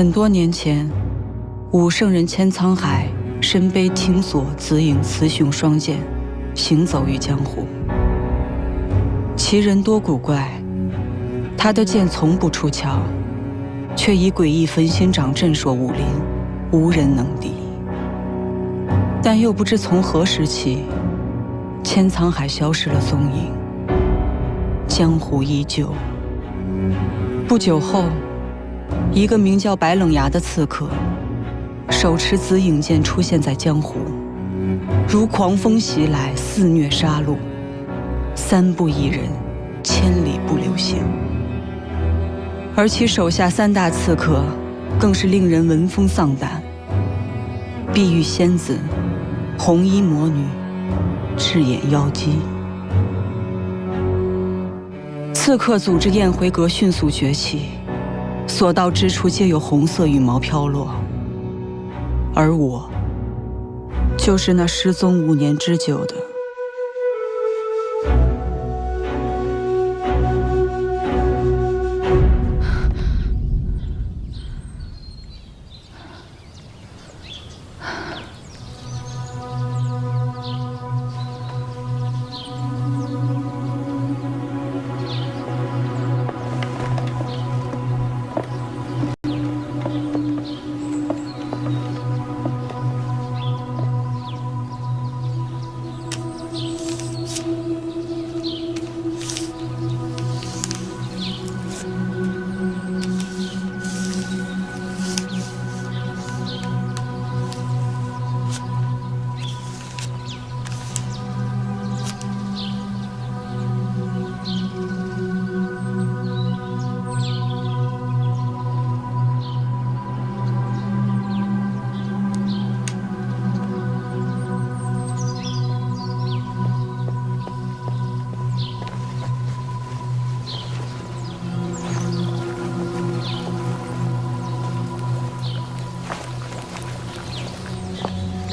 很多年前，武圣人千沧海身背青索紫影雌雄双剑，行走于江湖。其人多古怪，他的剑从不出鞘，却以诡异焚心掌震烁武林，无人能敌。但又不知从何时起，千沧海消失了踪影，江湖依旧。不久后，一个名叫白冷崖的刺客，手持紫影剑出现在江湖，如狂风袭来，肆虐杀戮，三不一人，千里不留行。而其手下三大刺客，更是令人闻风丧胆：碧玉仙子、红衣魔女、赤眼妖姬。刺客组织燕回阁迅速崛起，所到之处皆有红色羽毛飘落。而我，就是那失踪5年之久的。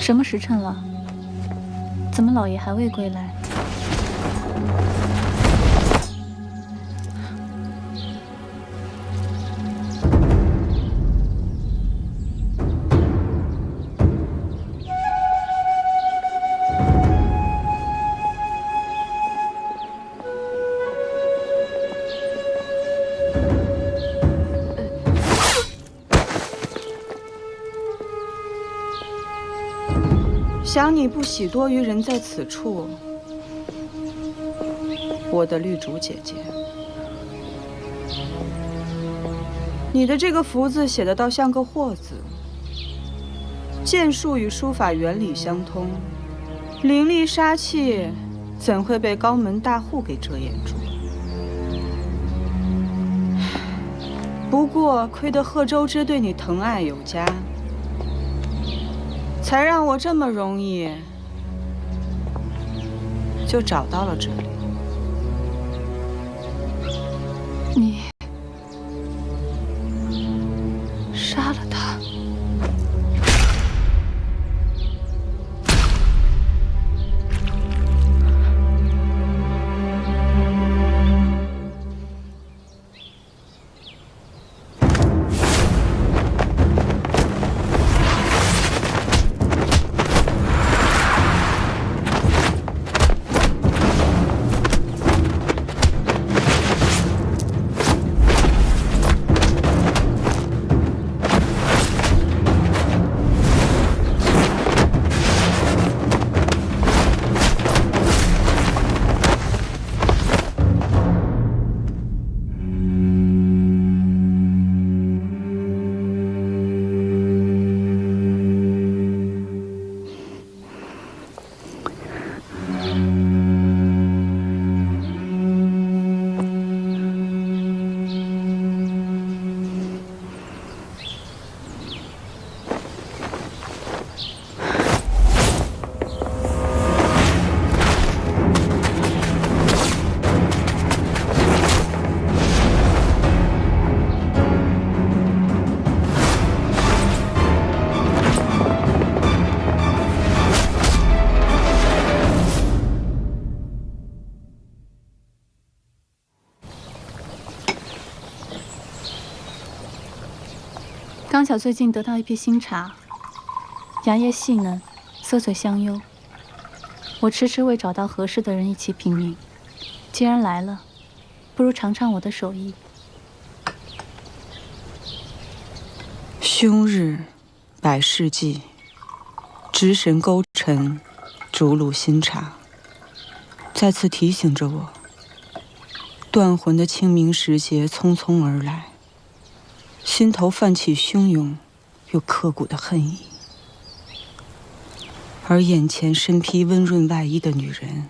什么时辰了？怎么老爷还未归来？想你不喜多于人在此处，我的绿竹姐姐。你的这个福字写的倒像个惑字，剑术与书法原理相通，凌厉杀气怎会被高门大户给遮掩住？不过亏得贺州之对你疼爱有加，才让我这么容易就找到了这里。你杀了他？刚巧最近得到一批新茶，芽叶细嫩，色嘴香幽。我迟迟未找到合适的人一起品茗，既然来了，不如尝尝我的手艺。凶日，百事忌，值神勾陈，逐鹿新茶，再次提醒着我，断魂的清明时节匆匆而来，心头泛起汹涌又刻骨的恨意。而眼前身披温润外衣的女人，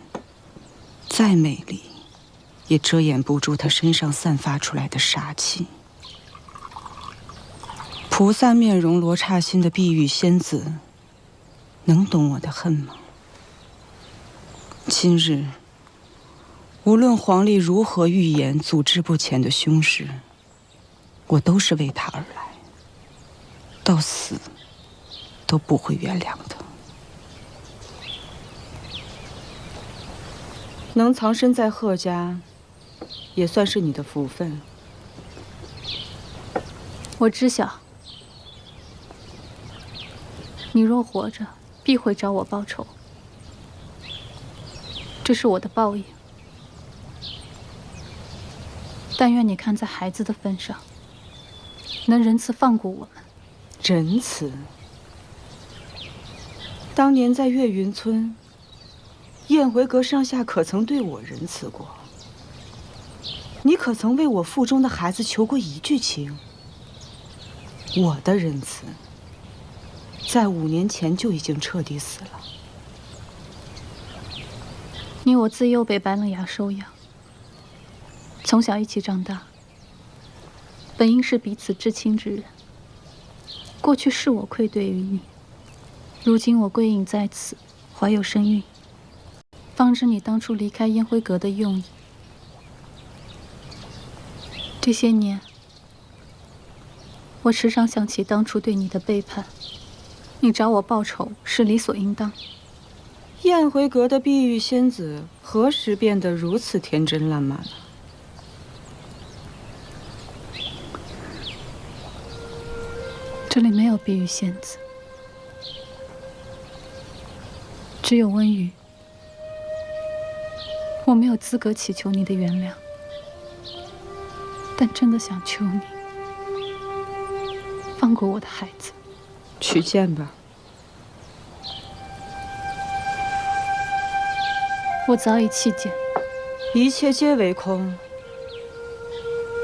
再美丽，也遮掩不住她身上散发出来的杀气。菩萨面容罗刹心的碧玉仙子，能懂我的恨吗？今日，无论皇帝如何预言阻滞不前的凶事，我都是为他而来，到死都不会原谅的。能藏身在贺家，也算是你的福分。我知晓，你若活着，必会找我报仇。这是我的报应。但愿你看在孩子的份上，能仁慈放过我们。仁慈？当年在岳云村，燕回阁上下可曾对我仁慈过？你可曾为我腹中的孩子求过一句情？我的仁慈，在5年前就已经彻底死了。你我自幼被白冷雅收养，从小一起长大，本应是彼此至亲之人。过去是我愧对于你，如今我归隐在此，怀有身孕，方知你当初离开燕辉阁的用意。这些年，我时常想起当初对你的背叛，你找我报仇是理所应当。燕回阁的碧玉仙子何时变得如此天真烂漫了？这里没有碧玉仙子，只有温瑜。我没有资格祈求你的原谅，但真的想求你放过我的孩子。去见吧。我早已弃剑，一切皆为空。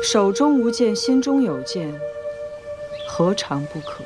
手中无剑，心中有剑，何尝不可？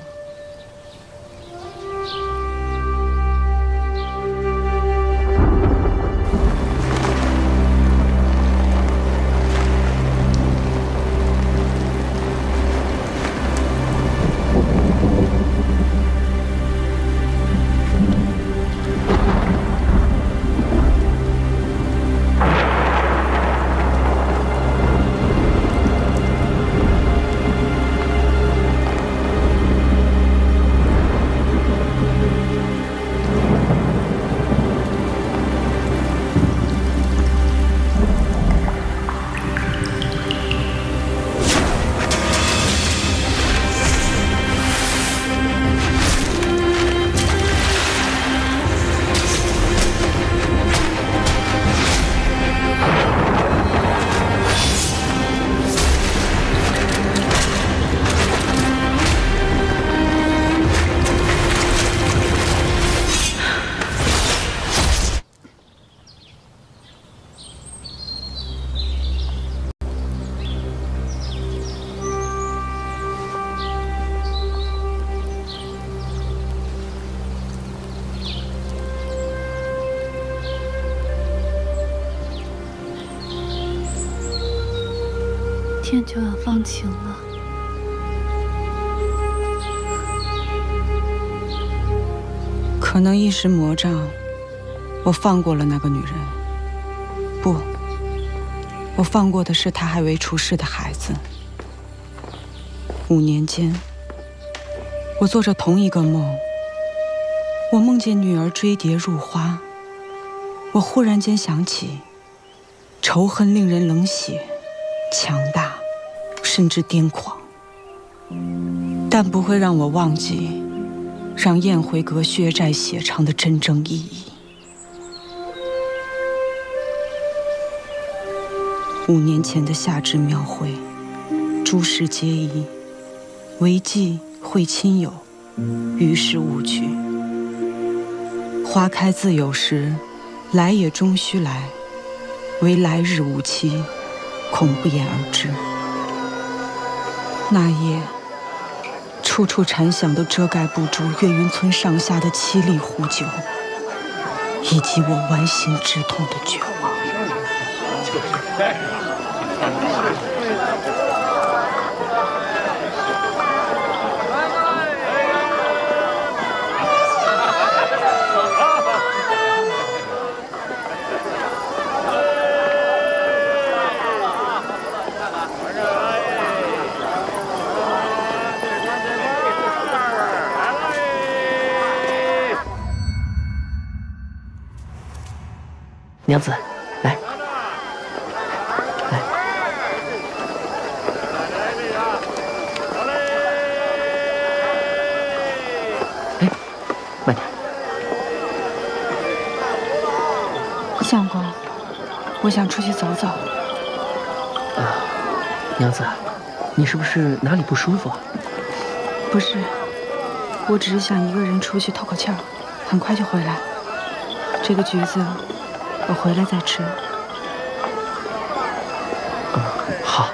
天就要放晴了，可能一时魔障，我放过了那个女人。不，我放过的是她还未出世的孩子。5年间，我做着同一个梦，我梦见女儿追蝶入花。我忽然间想起，仇恨令人冷血、强大，甚至癫狂。但不会让我忘记让燕回阁血债血偿的真正意义。5年前的夏至庙会，诸事皆宜，唯忌会亲友，于是勿去。花开自有时，来也终须来，唯来日无期，恐不言而知。那夜，处处禅响都遮盖不住岳云村上下的凄厉呼救，以及我剜心之痛的绝望。娘子，来，来，哎，慢点。相公，我想出去走走。娘子，你是不是哪里不舒服？不是，我只是想一个人出去透口气儿，很快就回来。这个橘子，我回来再吃。好。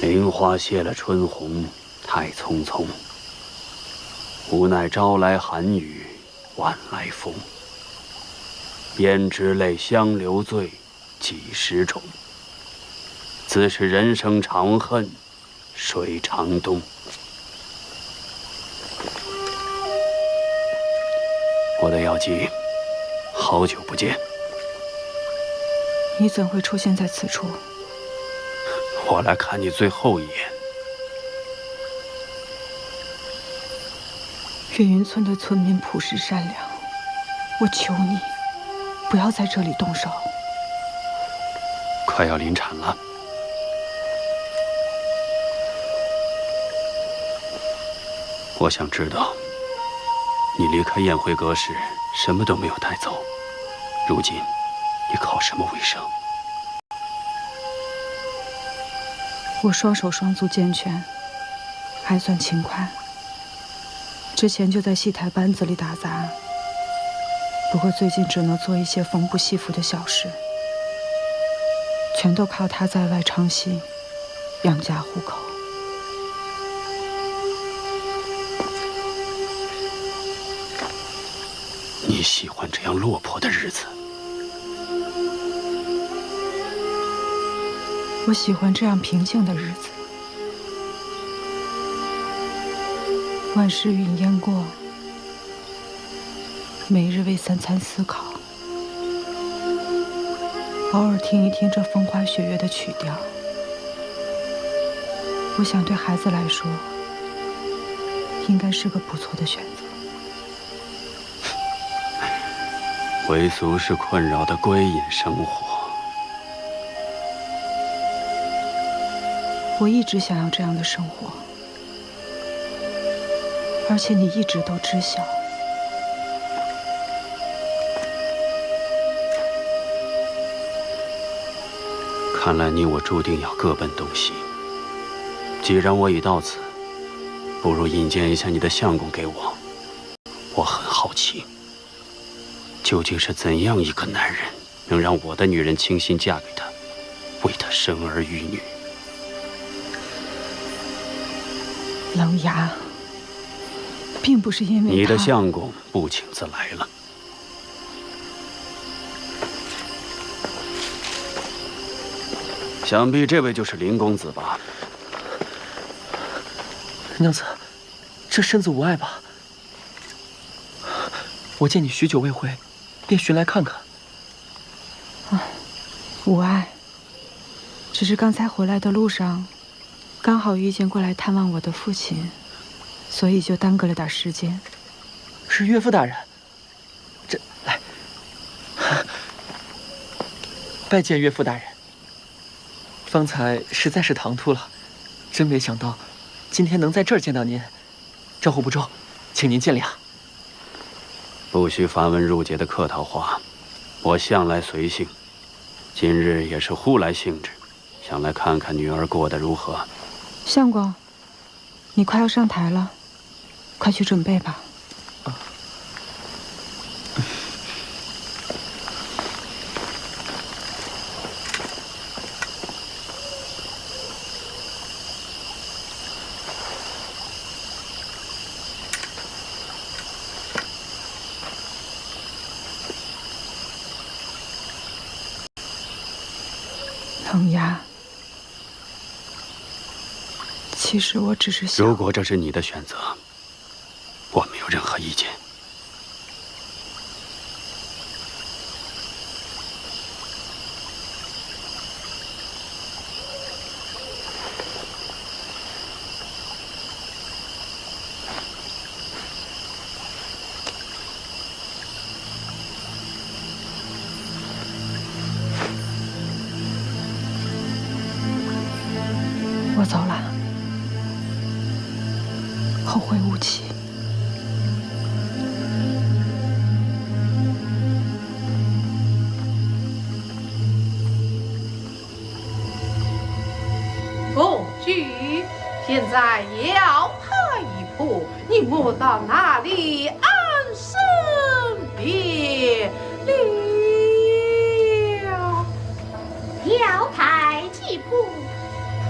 菱花谢了春红，太匆匆。无奈朝来寒雨，晚来风。胭脂泪，香留醉，几时种？自是人生长恨水长东。我的药姬，好久不见。你怎会出现在此处？我来看你最后一眼。岳云村的村民朴实善良，我求你，不要在这里动手。快要临产了，我想知道，你离开宴会阁时什么都没有带走，如今你靠什么为生？我双手双足健全，还算勤快。之前就在戏台班子里打杂，不过最近只能做一些缝补戏服的小事，全都靠他在外唱戏养家糊口。你喜欢这样落魄的日子？我喜欢这样平静的日子。万事云烟过，每日为三餐思考，偶尔听一听这风花雪月的曲调。我想对孩子来说，应该是个不错的选择。为俗世困扰的归隐生活。我一直想要这样的生活，而且你一直都知晓。看来你我注定要各奔东西。既然我已到此，不如引荐一下你的相公给我。我很好奇，究竟是怎样一个男人，能让我的女人倾心嫁给他，为他生儿育女？冷牙，并不是因为你的相公不请自来了。想必这位就是林公子吧？娘子，这身子无碍吧？我见你许久未回，便寻来看看。无碍，只是刚才回来的路上，刚好遇见过来探望我的父亲，所以就耽搁了点时间。是岳父大人，这来，拜见岳父大人。方才实在是唐突了，真没想到今天能在这儿见到您，招呼不周，请您见谅。不需繁文缛节的客套话，我向来随性，今日也是忽来兴致，想来看看女儿过得如何。相公，你快要上台了，快去准备吧。冷牙，其实我只是想……如果这是你的选择，我没有任何意见。我走了，后会无期。公举，现在要他一步，你莫到那里安身别了。要抬几步，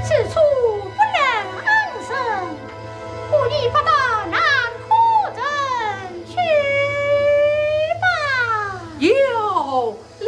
此处不能安身，故意不到南湖镇去吧。有理。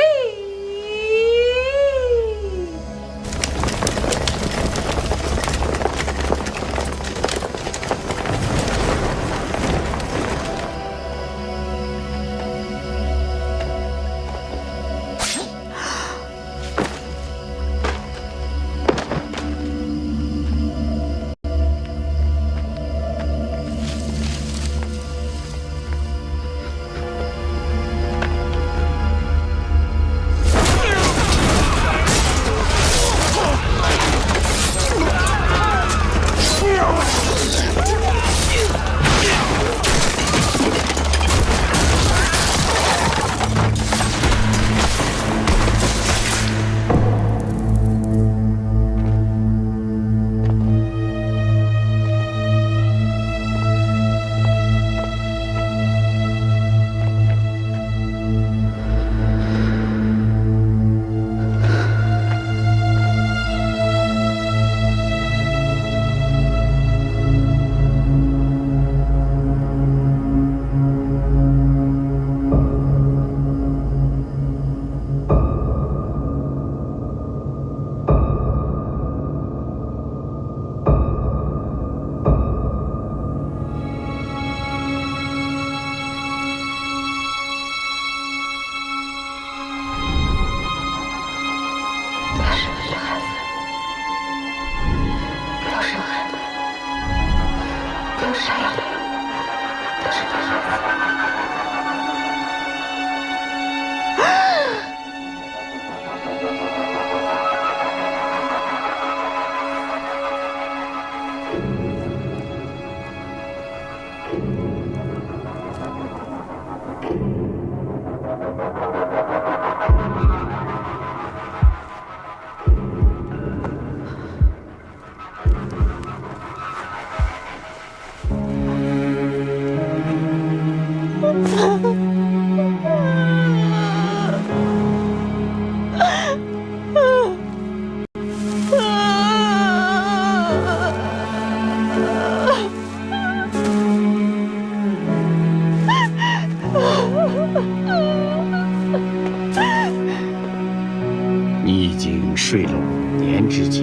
你已经睡了5年之久，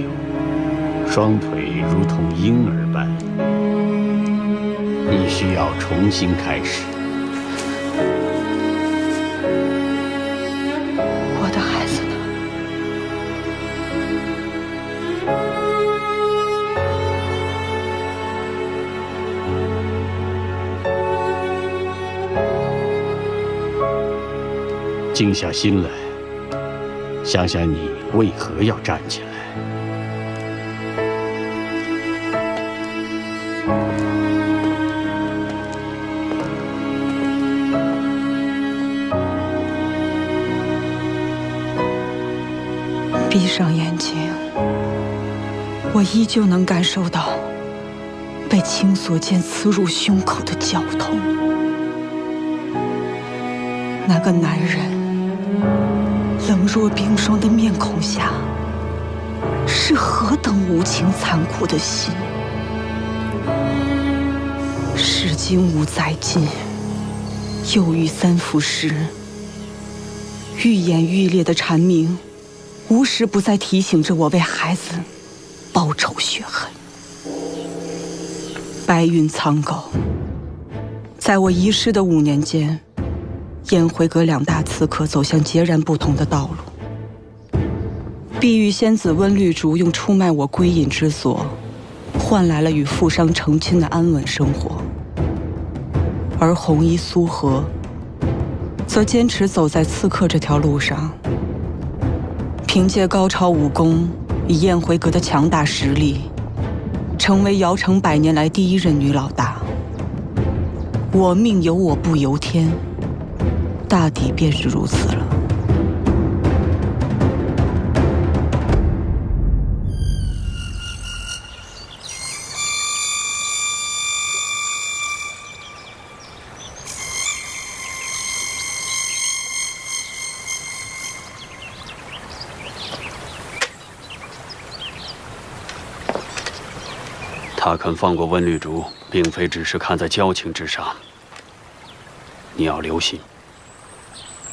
双腿如同婴儿般，你需要重新开始。我的孩子呢？静下心来，想想你为何要站起来。闭上眼睛，我依旧能感受到被青索剑刺入胸口的绞痛。那个男人冷若冰霜的面孔下，是何等无情残酷的心。时今无再进，又遇三伏时，愈演愈烈的蝉鸣，无时不在提醒着我为孩子报仇雪恨。白云苍狗，在我遗失的5年间，燕回阁2大刺客走向截然不同的道路。碧玉仙子温绿竹用出卖我归隐之所，换来了与富商成亲的安稳生活，而红衣苏荷则坚持走在刺客这条路上，凭借高超武功，以燕回阁的强大实力，成为瑶城100年来第1任女老大。我命由我不由天，大抵便是如此了。他肯放过温绿竹，并非只是看在交情之上。你要留心，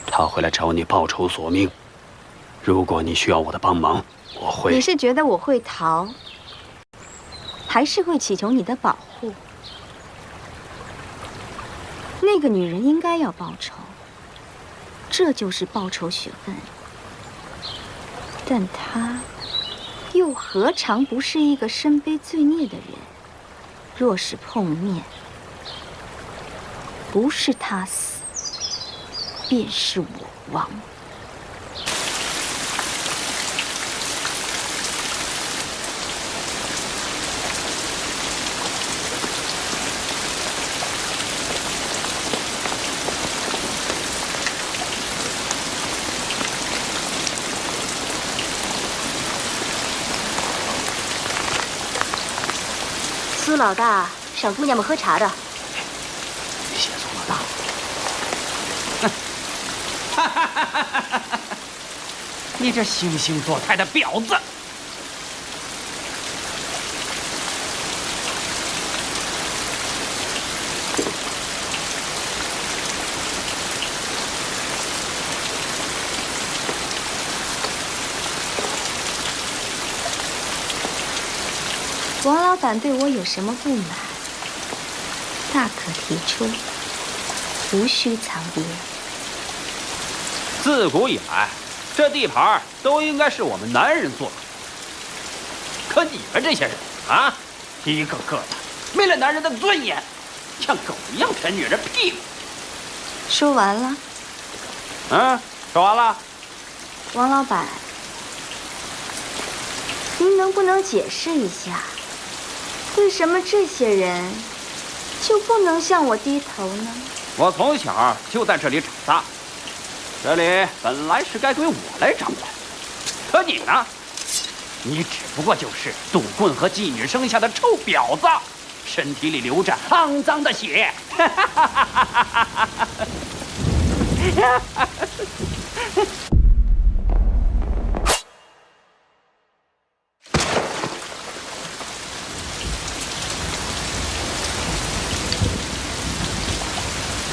他会来找你报仇索命。如果你需要我的帮忙，我会。你是觉得我会逃，还是会祈求你的保护？那个女人应该要报仇，这就是报仇雪恨。但她又何尝不是一个身背罪孽的人？若是碰面，不是他死，便是我亡。苏老大赏姑娘们喝茶的。谢苏老大。你这惺惺作态的婊子！王老板对我有什么不满，大可提出，无需藏掖。自古以来，这地盘都应该是我们男人做主。可你们这些人啊，一个个的没了男人的尊严，像狗一样舔女人屁股。说完了。说完了。王老板，您能不能解释一下？为什么这些人就不能向我低头呢？我从小就在这里长大，这里本来是该归我来掌管，可你呢？你只不过就是赌棍和妓女生下的臭婊子，身体里流着肮脏的血。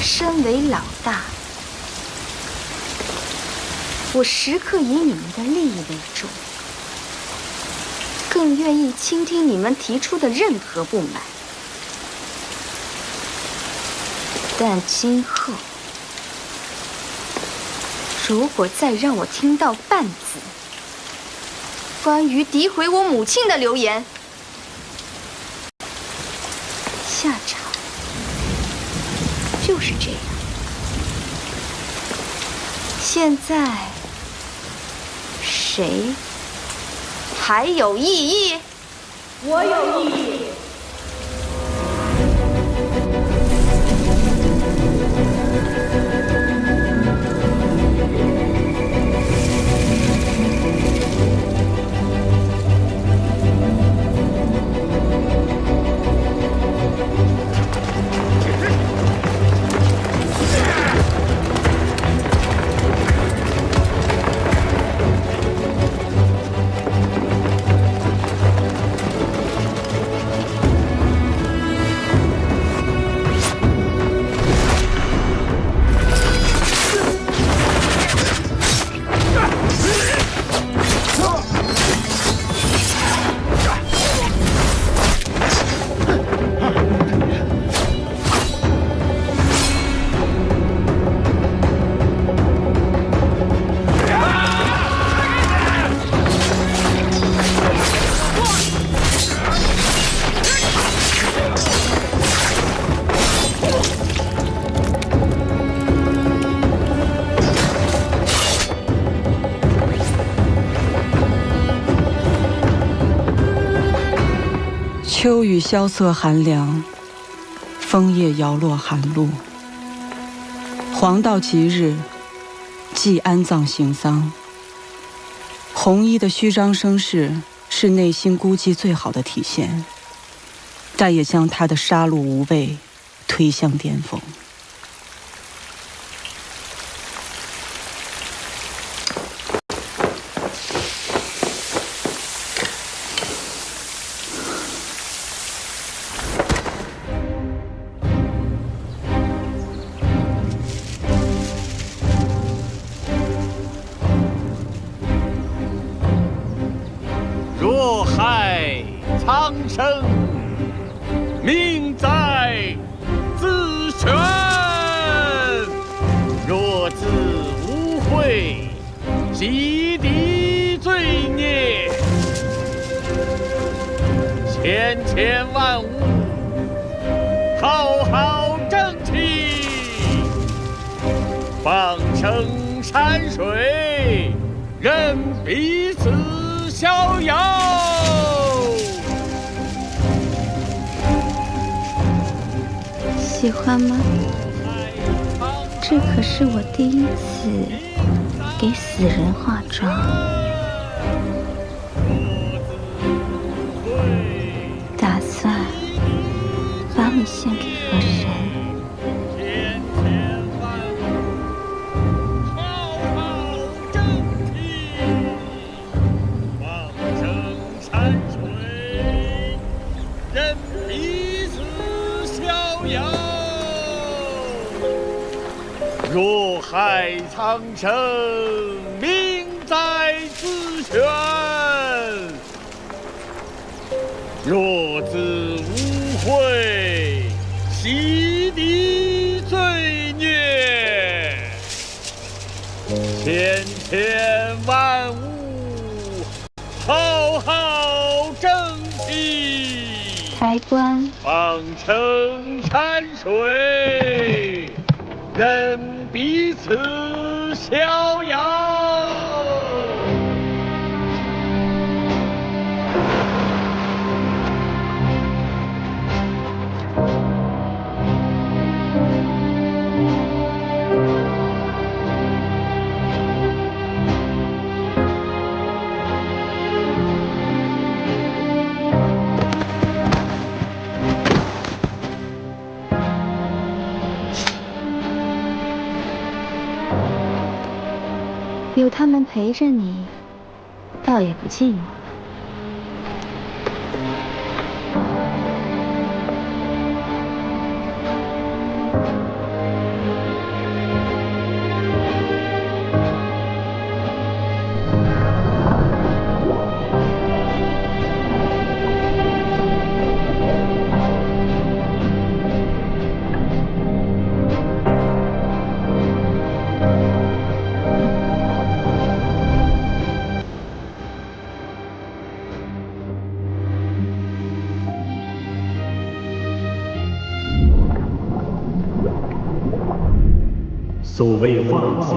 身为老大，我时刻以你们的利益为重。更愿意倾听你们提出的任何不满。但今后，如果再让我听到半字关于诋毁我母亲的流言，下场就是这样。现在，谁还有异议？我有异议。秋雨萧瑟寒凉，枫叶摇落寒露。黄道吉日，祭安葬行丧。红衣的虚张声势是内心孤寂最好的体现，但也将他的杀戮无畏推向巅峰。苍生，命在自选。若自无悔，洗涤罪孽。千千万物，浩浩正气。放生山水，任彼此逍遥。喜欢吗？这可是我第一次给死人化妆。打算把你献给河神。若害苍生，命在自选。若自无悔，洗涤罪孽。千千万物，浩浩正气。开棺，放生山水，任彼此逍遥。有他们陪着你，倒也不寂寞。所谓放下，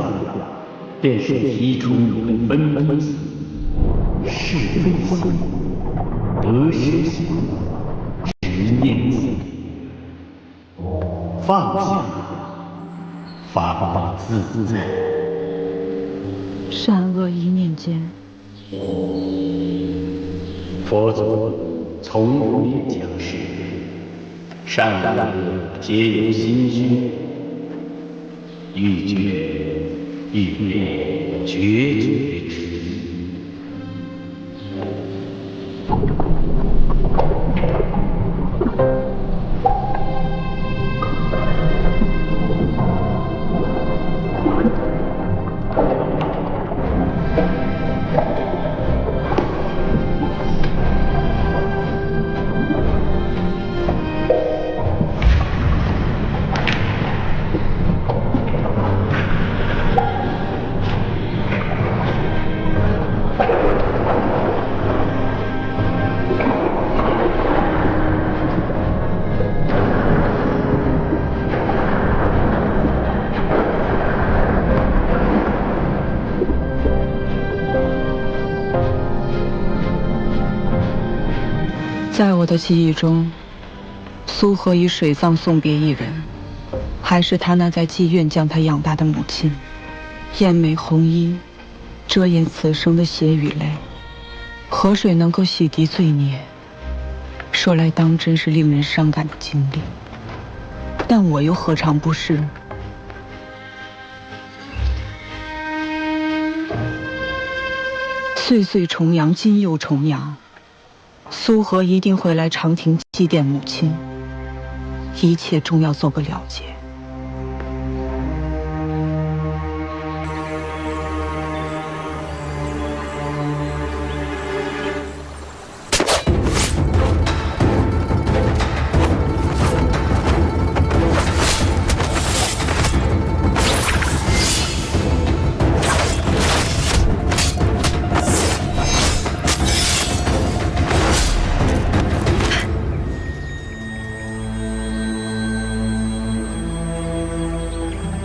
便是提出永分分死，是非心，得失心，执念心。放下，法法自在。善恶一念间。佛祖从不言讲是非，善恶皆由心虚。欲觉欲灭，决绝之意。在我的记忆中，苏荷以水葬送别一人，还是他那在妓院将他养大的母亲。艳美红衣，遮掩此生的血与泪，河水能够洗涤罪孽，说来当真是令人伤感的经历。但我又何尝不是？岁岁重阳，今又重阳。苏荷一定会来长亭祭奠母亲，一切终要做个了结。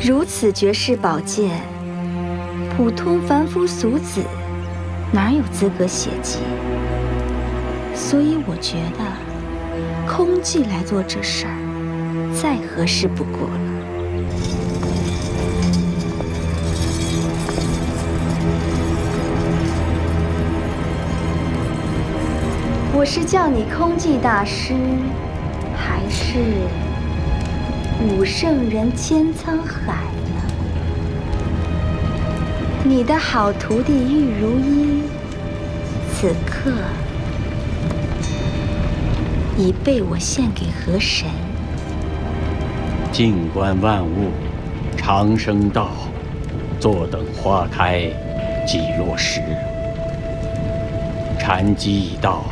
如此绝世宝剑，普通凡夫俗子哪有资格写记？所以我觉得空寂来做这事儿，再合适不过了。我是叫你空寂大师，还是武圣人千沧海呢？你的好徒弟玉如一，此刻已被我献给河神。静观万物，长生道，坐等花开，即落时。禅机已到，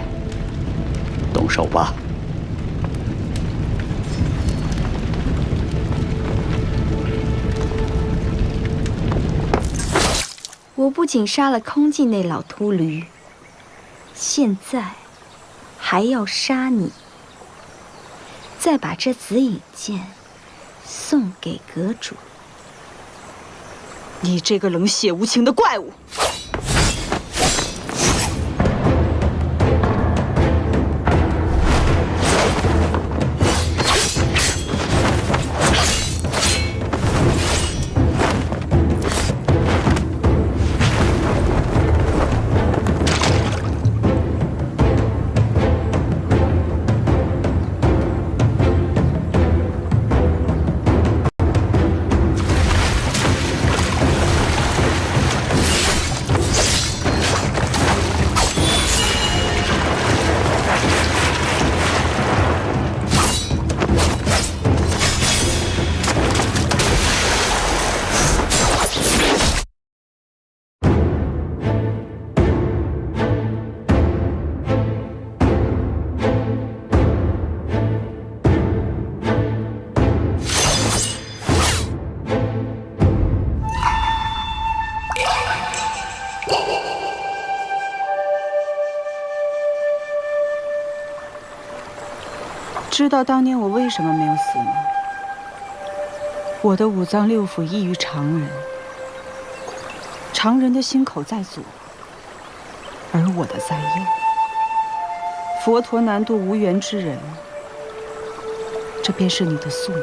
动手吧。我不仅杀了空寂那老秃驴，现在还要杀你，再把这紫影剑送给阁主。你这个冷血无情的怪物！知道当年我为什么没有死吗？我的五脏六腑异于常人，常人的心口在左，而我的在右。佛陀难渡无缘之人，这便是你的宿命。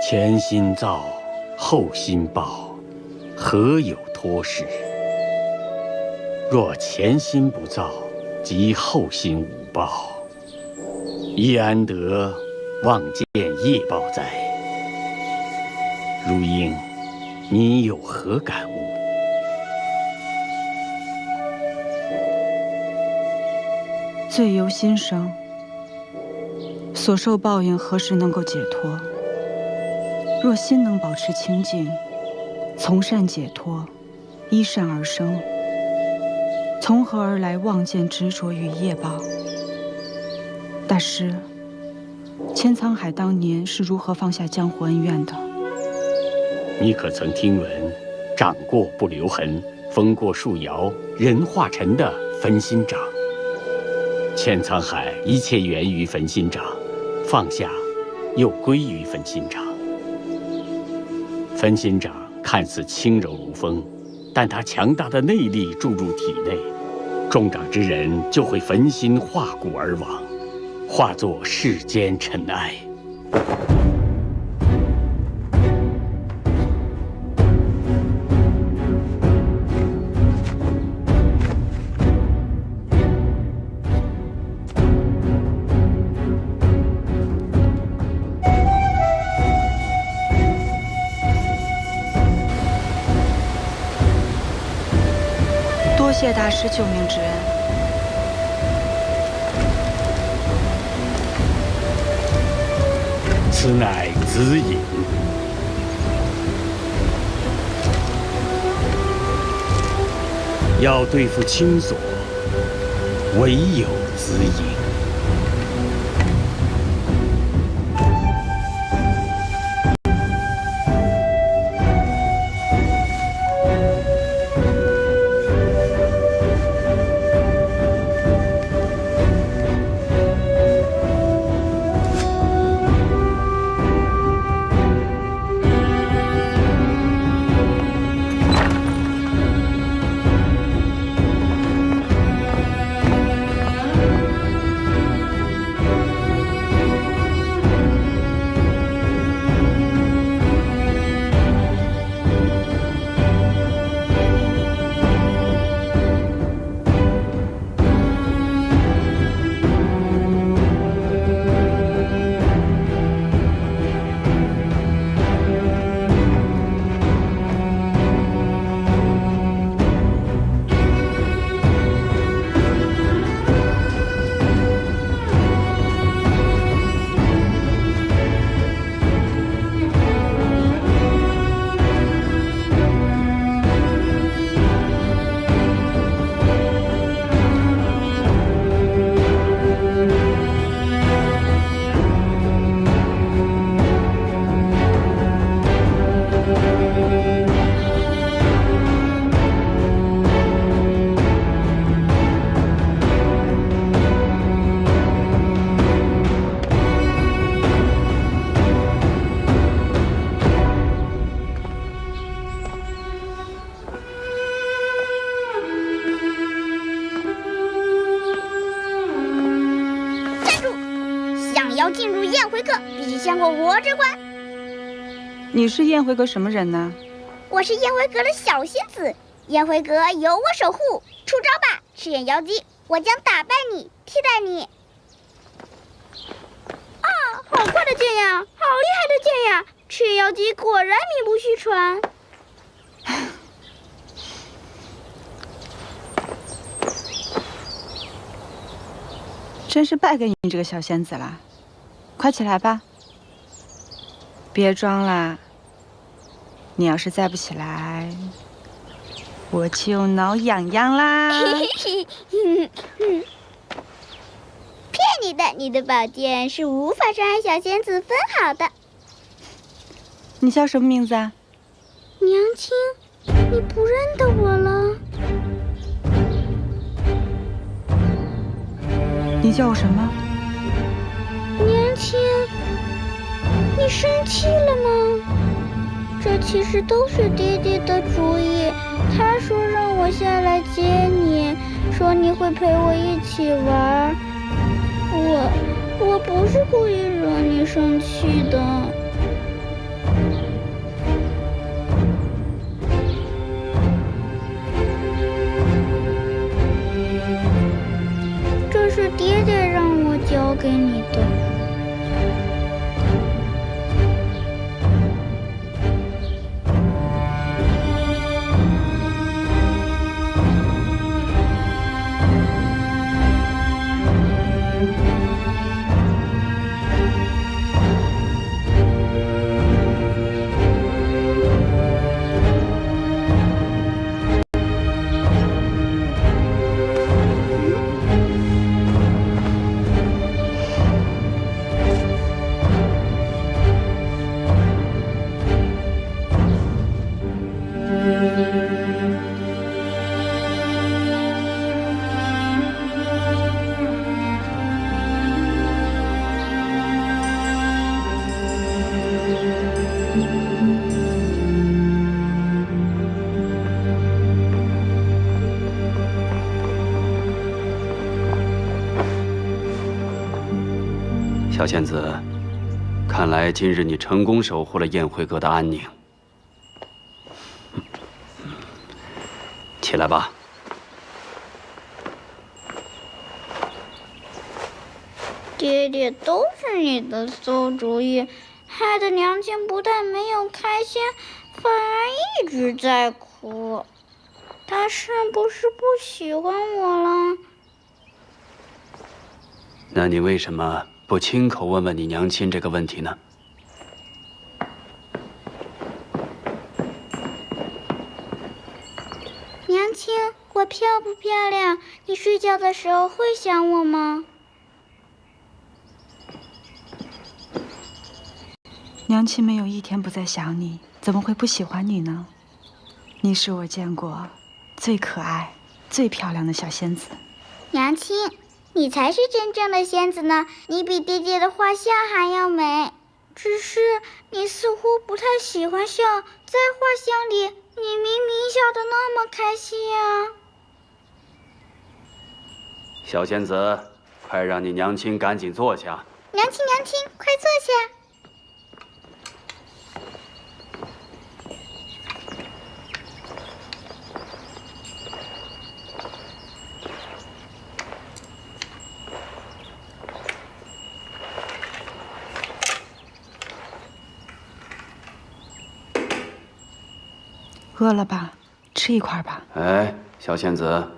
前心造，后心报，何有托事？若前心不造，即后心无报，亦安得望见业报哉？如英，你有何感悟？罪由心生，所受报应何时能够解脱？若心能保持清净，从善解脱，依善而生，从何而来望见执着与业报？大师，千沧海当年是如何放下江湖恩怨的？你可曾听闻“掌过不留痕，风过树摇，人化尘”的焚心掌？千沧海一切源于焚心掌，放下又归于焚心掌。焚心掌看似轻柔如风，但它强大的内力注入体内，中掌之人就会焚心化骨而亡，化作世间尘埃。谢大师救命之恩。此乃子隐。要对付青锁，唯有子隐。燕回阁，必须先过我这关。你是燕回阁什么人呢？我是燕回阁的小仙子，燕回阁由我守护。出招吧，赤眼妖姬，我将打败你，替代你。啊，好快的剑呀，好厉害的剑呀！赤眼妖姬果然名不虚传。真是败给你这个小仙子了，快起来吧！别装啦，你要是再不起来，我就挠痒痒啦！骗你的，你的宝剑是无法伤害小仙子分毫的。你叫什么名字啊？娘亲，你不认得我了？你叫我什么？娘亲，你生气了吗？这其实都是爹爹的主意，他说让我下来接你，说你会陪我一起玩。我不是故意惹你生气的。这是爹爹让我交给你的。小仙子，看来今日你成功守护了燕回阁的安宁。起来吧。爹爹，都是你的馊主意，害得娘亲不但没有开心，反而一直在哭。她是不是不喜欢我了？那你为什么不亲口问问你娘亲这个问题呢？娘亲，我漂不漂亮？你睡觉的时候会想我吗？娘亲没有一天不在想你，怎么会不喜欢你呢？你是我见过最可爱、最漂亮的小仙子。娘亲，你才是真正的仙子呢，你比爹爹的画像还要美。只是你似乎不太喜欢笑，在画像里，你明明笑得那么开心呀。小仙子，快让你娘亲赶紧坐下。娘亲，娘亲，快坐下。饿了吧？吃一块吧。哎，小仙子，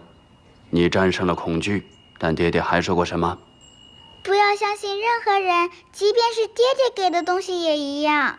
你战胜了恐惧，但爹爹还说过什么？不要相信任何人，即便是爹爹给的东西也一样。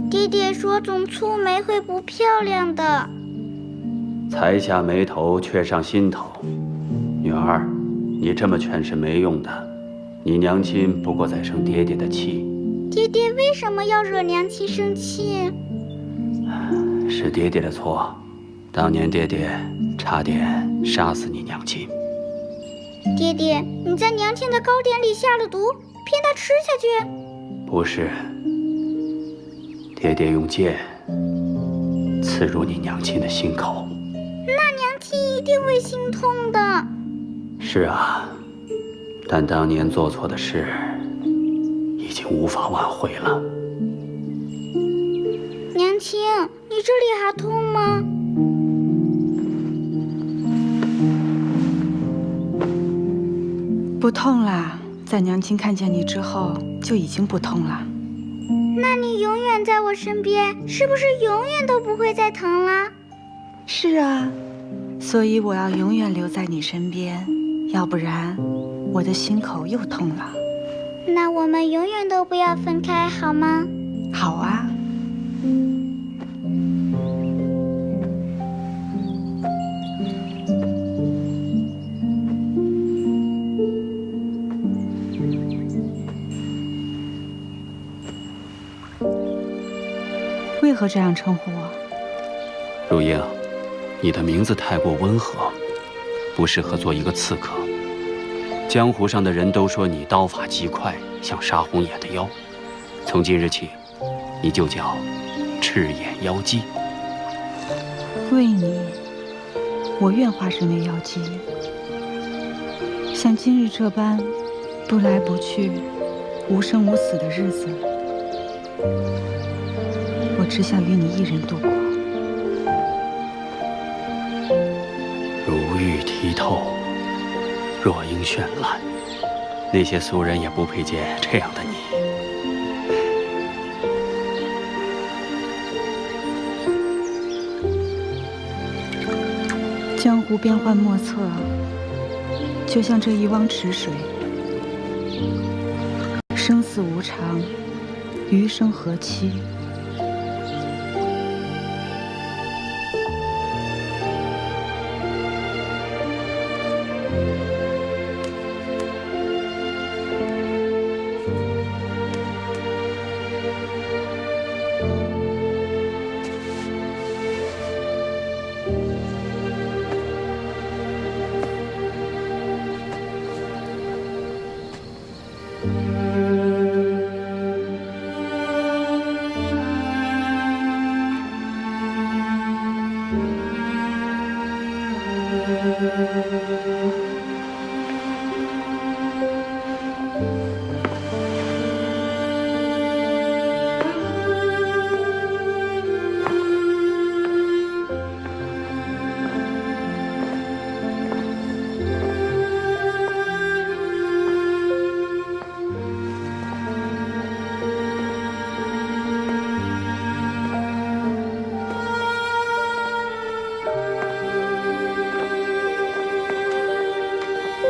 爹爹说总蹙眉会不漂亮的。才下眉头，却上心头。女儿，你这么劝是没用的。你娘亲不过在生爹爹的气。爹爹为什么要惹娘亲生气？是爹爹的错，当年爹爹差点杀死你娘亲。爹爹，你在娘亲的糕点里下了毒，骗她吃下去？不是，爹爹用剑刺入你娘亲的心口。那娘亲一定会心痛的。是啊，但当年做错的事已经无法挽回了。娘亲，你这里还痛吗？不痛啦，在娘亲看见你之后就已经不痛了。那你永远在我身边，是不是永远都不会再疼了？是啊，所以我要永远留在你身边，要不然我的心口又痛了。那我们永远都不要分开，好吗？好啊。为何这样称呼我？如英，你的名字太过温和，不适合做一个刺客。江湖上的人都说你刀法极快，像杀红眼的妖。从今日起，你就叫赤眼妖姬。为你，我愿化身为妖姬，像今日这般不来不去、无生无死的日子，我只想与你一人度过。如玉剔透，若英绚烂，那些俗人也不配见这样的你。江湖变幻莫测，就像这一汪池水，生死无常，余生何期？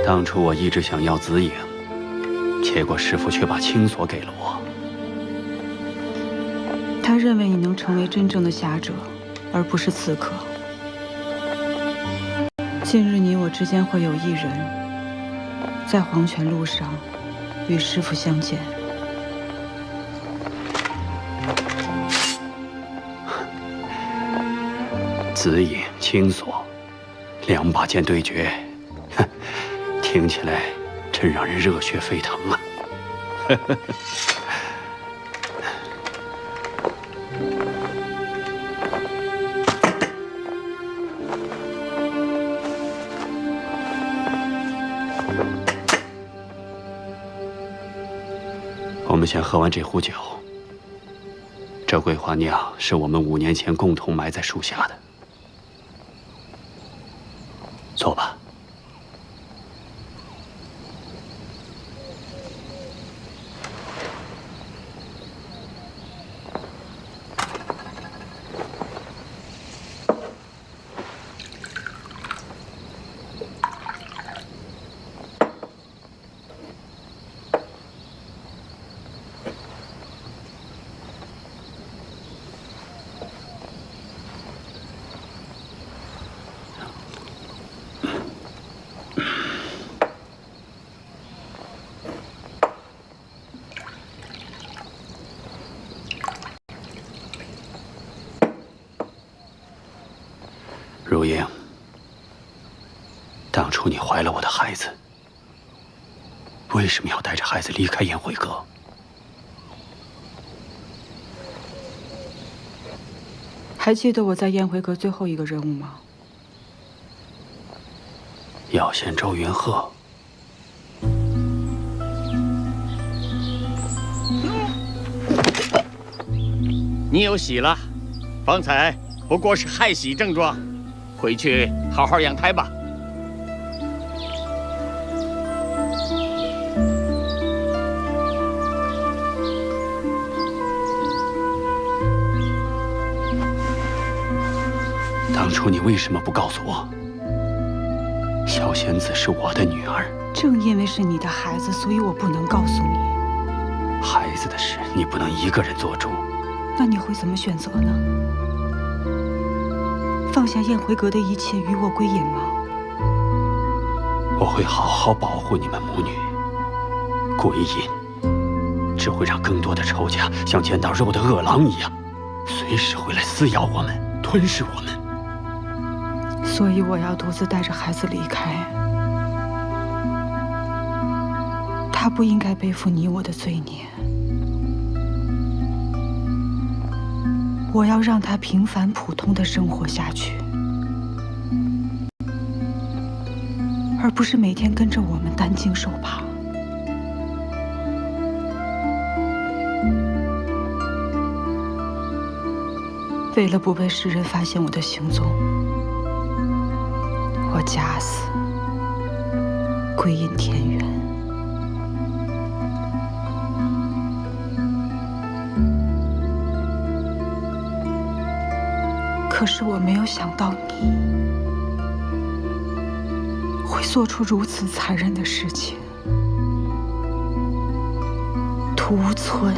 当初我一直想要紫影，结果师父却把青锁给了我。他认为你能成为真正的侠者，而不是刺客。近日你我之间会有一人，在黄泉路上与师父相见。紫影、青锁，两把剑对决，哼，听起来真让人热血沸腾啊！我们先喝完这壶酒。这桂花酿是我们5年前共同埋在树下的。坐吧。英，当初你怀了我的孩子，为什么要带着孩子离开宴会阁？还记得我在宴会阁最后一个任务吗？要见周云鹤。你有喜了，方才不过是害喜症状，回去好好养胎吧。当初你为什么不告诉我，小仙子是我的女儿？正因为是你的孩子，所以我不能告诉你。孩子的事，你不能一个人做主。那你会怎么选择呢？放下宴会阁的一切，与我归隐吗？我会好好保护你们母女。归隐只会让更多的仇家像见到肉的饿狼一样，随时会来撕咬我们，吞噬我们。所以我要独自带着孩子离开。他不应该背负你我的罪孽。我要让他平凡普通的生活下去，而不是每天跟着我们担惊受怕。为了不被世人发现我的行踪，我假死，归隐田园。可是我没有想到你会做出如此残忍的事情。屠村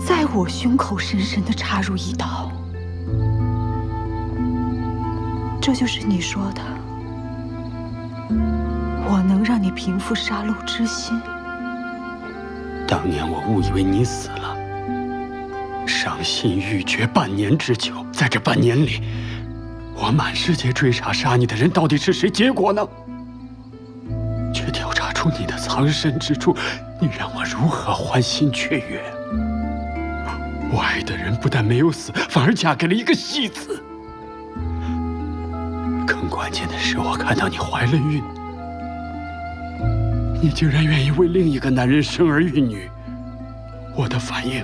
在我胸口深深地插入一刀，这就是你说的，我能让你平复杀戮之心。当年我误以为你死了，伤心欲绝半年之久，在这半年里，我满世界追查杀你的人到底是谁，结果呢？却调查出你的藏身之处，你让我如何欢欣雀跃？我爱的人不但没有死，反而嫁给了一个戏子。更关键的是，我看到你怀了孕，你竟然愿意为另一个男人生儿育女，我的反应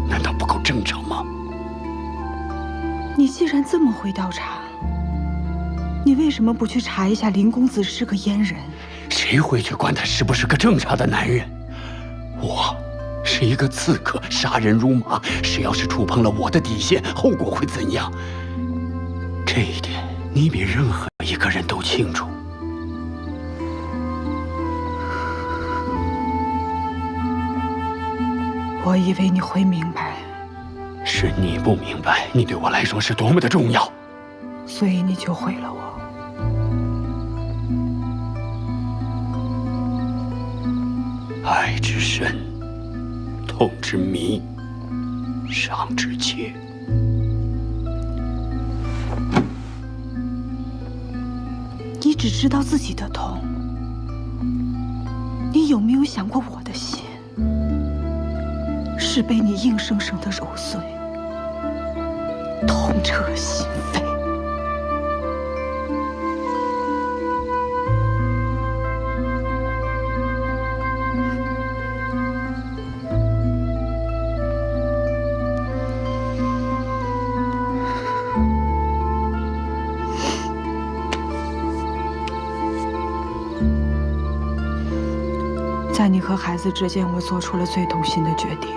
难道不够正常吗？你既然这么会调查，你为什么不去查一下林公子是个阉人？谁会去管他是不是个正常的男人？我是一个刺客，杀人如麻。谁要是触碰了我的底线，后果会怎样？这一点你比任何一个人都清楚。我以为你会明白。是你不明白，你对我来说是多么的重要，所以你就毁了我。爱之深，痛之迷，伤之切。你只知道自己的痛，你有没有想过我的心？是被你硬生生的揉碎，痛彻心扉。在你和孩子之间，我做出了最痛心的决定。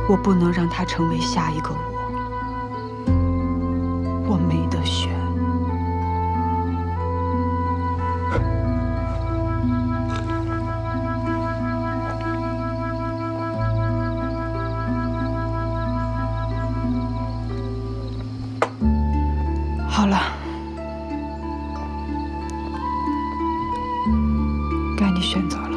我不能让他成为下一个我，我没得选。好了，该你选择了。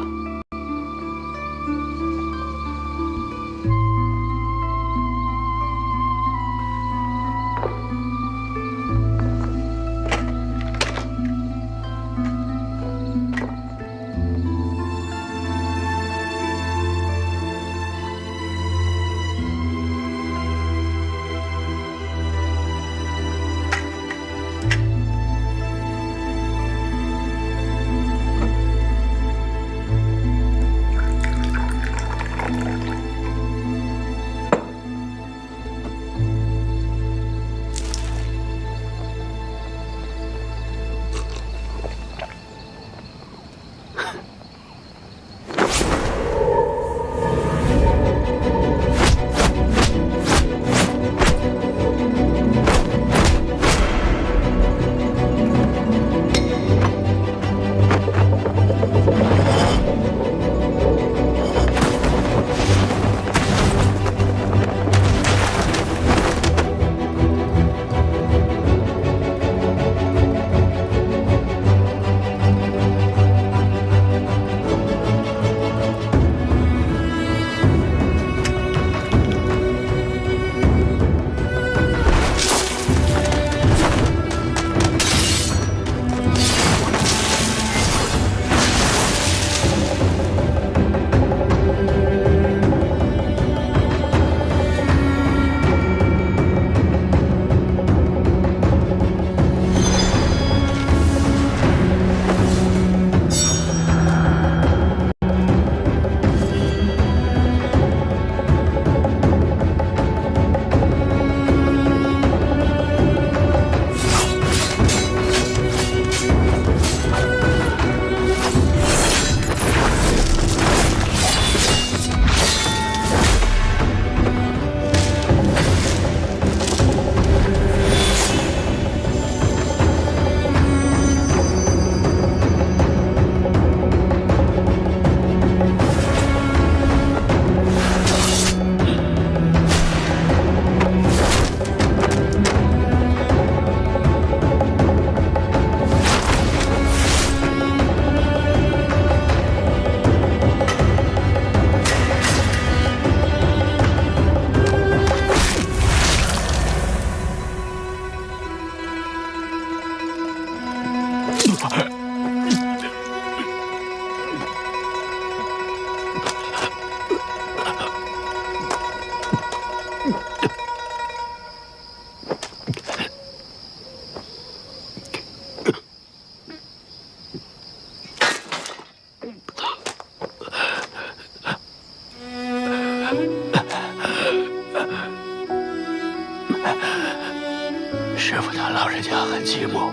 师傅他老人家很寂寞，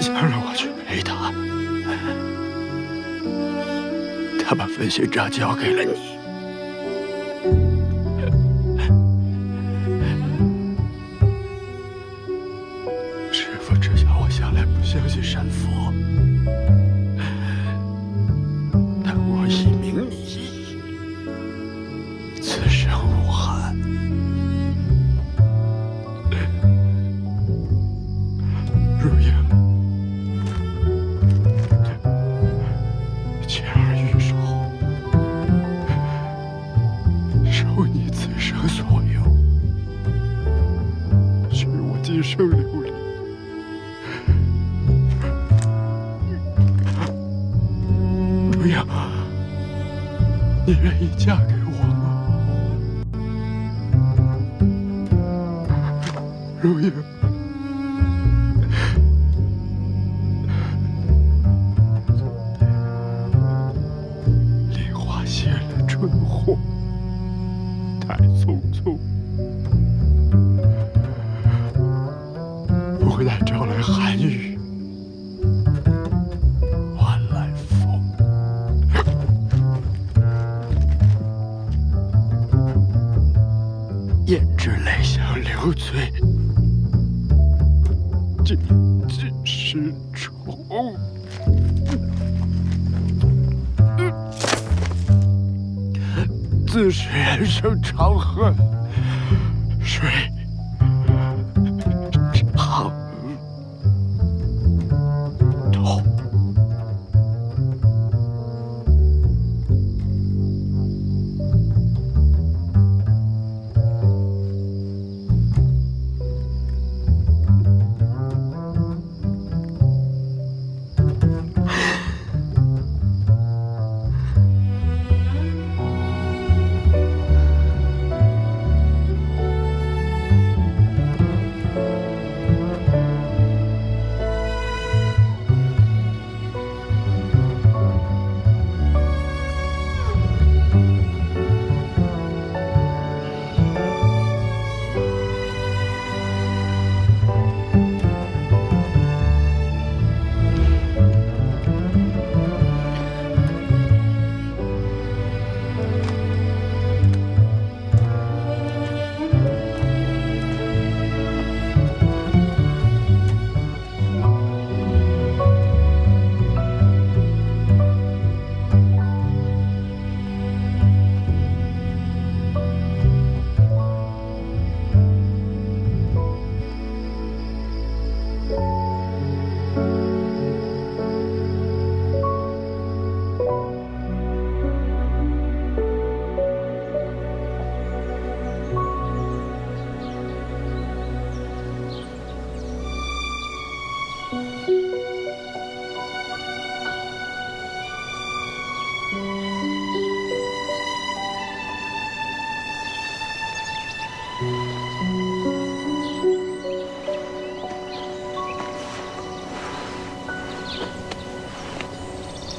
想让我去陪他。他把分勋章交给了你。师傅知晓我向来不相信神佛，但我以明你意，此生无憾。如英，前儿玉手，受你此生所有，许我今生流离。如英，你愿意嫁给我吗？如英。梨花谢了春火，太匆匆，无奈招来寒雨，换来风。胭脂泪香流醉，尽是愁。自是人生长恨水长痛。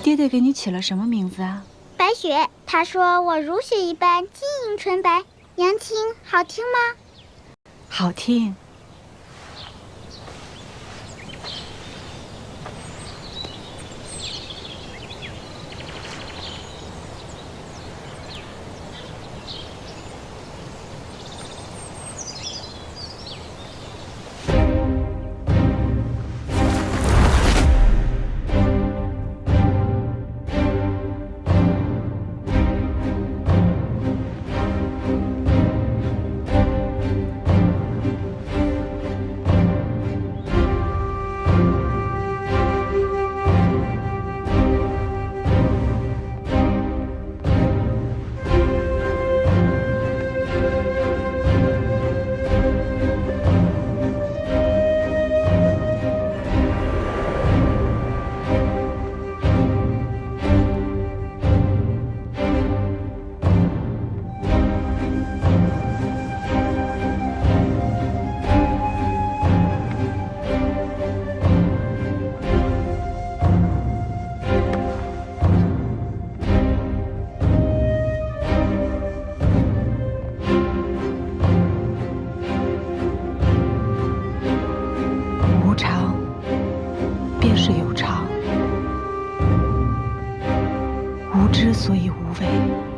爹爹给你起了什么名字啊？白雪，他说我如雪一般晶莹纯白，娘亲好听吗？好听。为。